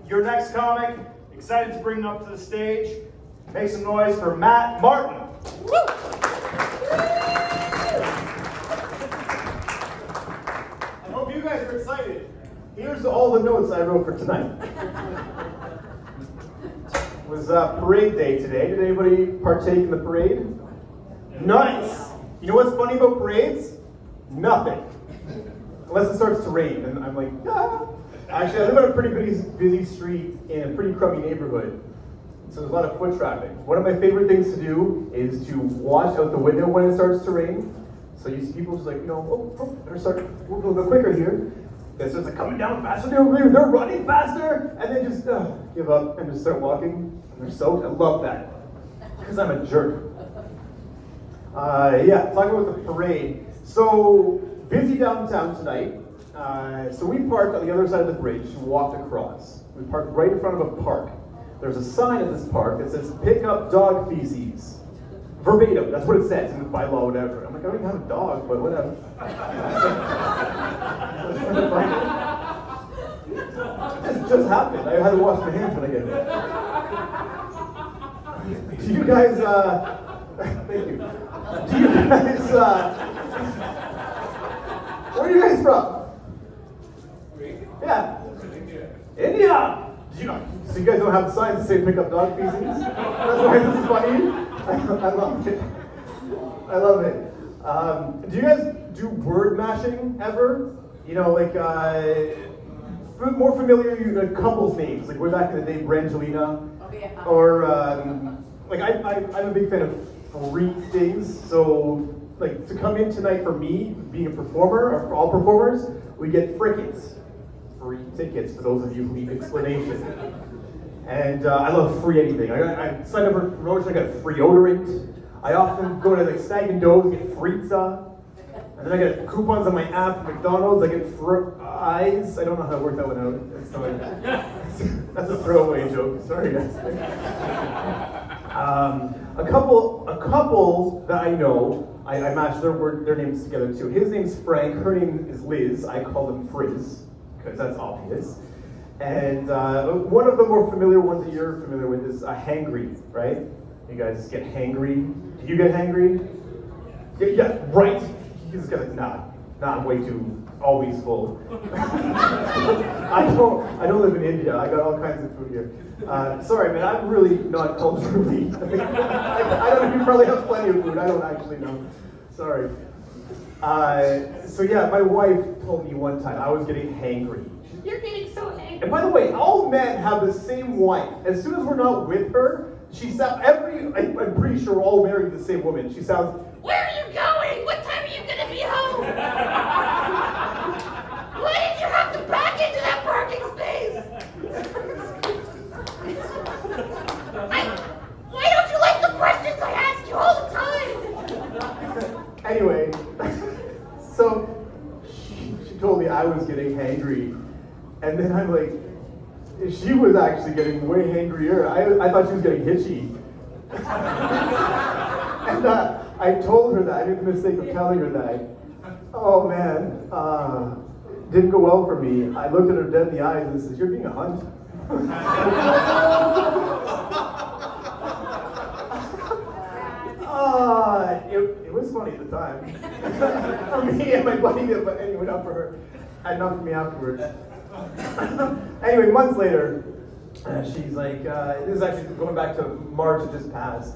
Your next comic, excited to bring him up to the stage. Make some noise for Matt Martin. Woo! I hope you guys are excited. Here's all the notes I wrote for tonight. It was parade day today. Did anybody partake in the parade? Nice! You know what's funny about parades? Nothing. Unless it starts to rain, and I'm like, ah. Actually, I live on a pretty busy street in a pretty crummy neighborhood, so there's a lot of foot traffic. One of my favorite things to do is to watch out the window when it starts to rain. So you see people just like, better start moving a little bit quicker here. It starts like coming down faster, they're running faster, and then just give up and just start walking, and they're soaked. I love that, because I'm a jerk. Talking about the parade. So, busy downtown tonight. So we parked on the other side of the bridge and walked across. We parked right in front of a park. There's a sign at this park that says, "Pick up dog feces." Verbatim, that's what it says in the bylaw, whatever. I'm like, I don't even have a dog, but whatever. This just happened. I had to wash my hands when I get there. Do you guys, thank you. Do you guys, where are you guys from? Yeah. India! So you guys don't have signs that say pick up dog feces? That's why this is funny? I love it. I love it. Do you guys do word mashing ever? You know, like, more familiar couples names, like way back in the day, Brangelina. Oh, yeah. Or, like, I'm a big fan of freak things, so, like, to come in tonight for me, being a performer, or for all performers, we get frickets. Free tickets for those of you who need explanation. And I love free anything. I signed up for a promotion, I got a free deodorant. I often go to like Stag and Doe and get Fritza. And then I get coupons on my app from McDonald's, I get fries. I don't know how to work that one out. That's a throwaway joke, sorry guys. A couple that I know, I matched their names together too. His name's Frank, her name is Liz, I call them Frizz, because that's obvious. And one of the more familiar ones that you're familiar with is hangry, right? You guys get hangry. Do you get hangry? Yeah, right. He's got nah, I'm way too always full. I don't live in India. I got all kinds of food here. Sorry, man, I'm really not culturally. I don't know, you probably have plenty of food. I don't actually know. Sorry. So yeah, my wife told me one time I was getting hangry. You're getting so hangry. And by the way, all men have the same wife. As soon as we're not with her, she sounds I'm pretty sure we're all married to the same woman. She sounds, "Where are you going? What time are you gonna be home? Why did you have to back into that parking space? Why don't you like the questions I ask you all the time?" Anyway, so she told me I was getting hangry, and then I'm like, she was actually getting way hangrier. I thought she was getting hitchy. And I told her that. I made the mistake of telling her that. Oh man, didn't go well for me. I looked at her dead in the eyes and said, "You're being a hunt." It was funny at the time. For me and my buddy, but anyway, not for her. Had enough for me afterwards. Anyway, months later, she's like, this is actually going back to March that just passed.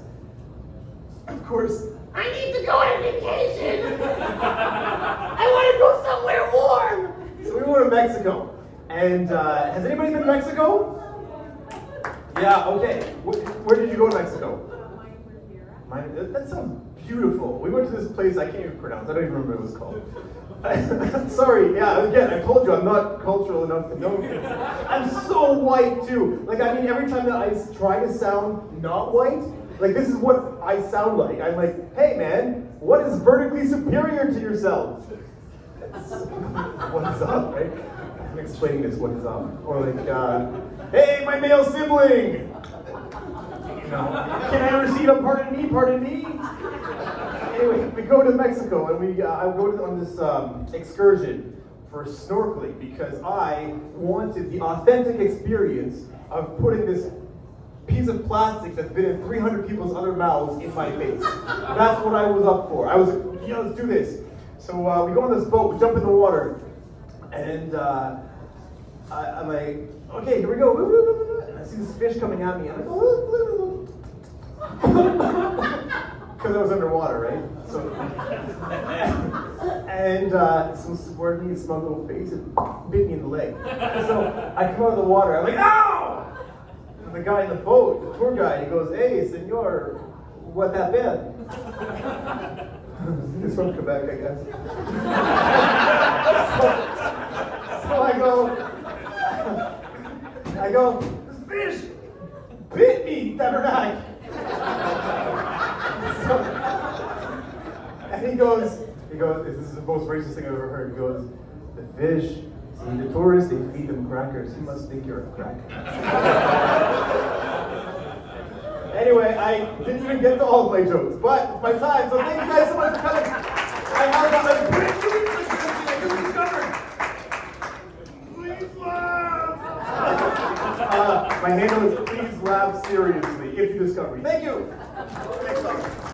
Of course, I need to go on vacation. I want to go somewhere warm. So we went to Mexico. And has anybody been to Mexico? Yeah, okay. Where did you go to Mexico? That sounds beautiful. We went to this place I can't even pronounce. I don't even remember what it was called. Sorry, yeah, again, I told you I'm not cultural enough to know. I'm so white too. Like, I mean, every time that I try to sound not white, like this is what I sound like. I'm like, "Hey man, what is vertically superior to yourself?" What is up, right? I'm explaining this, what is up. Or like, "Hey, my male sibling! You know, can I receive a pardon me? Anyway, we go to Mexico and I go on this excursion for snorkeling because I wanted the authentic experience of putting this piece of plastic that's been in 300 people's other mouths in my face. That's what I was up for. I was like, yeah, let's do this. So we go on this boat, we jump in the water, and I'm like, okay, here we go. And I see this fish coming at me. I'm like, because I was underwater, right? So, and some squirty, smug little face and bit me in the leg. So I come out of the water. I'm like, ow! And the guy in the boat, the tour guide, he goes, hey, senor, what that been? He's from Quebec, I guess. So I go, this fish bit me, tabernacle. And he goes, this is the most racist thing I've ever heard. He goes, the fish, see, the tourists, they feed them crackers. He must think you're a cracker. Anyway, I didn't even get to all of my jokes, but it's my time, so thank you guys so much for coming. I have got like breakthrough I just discovered. Please laugh. My handle is please laugh seriously if you discover me. Thank you. Next time.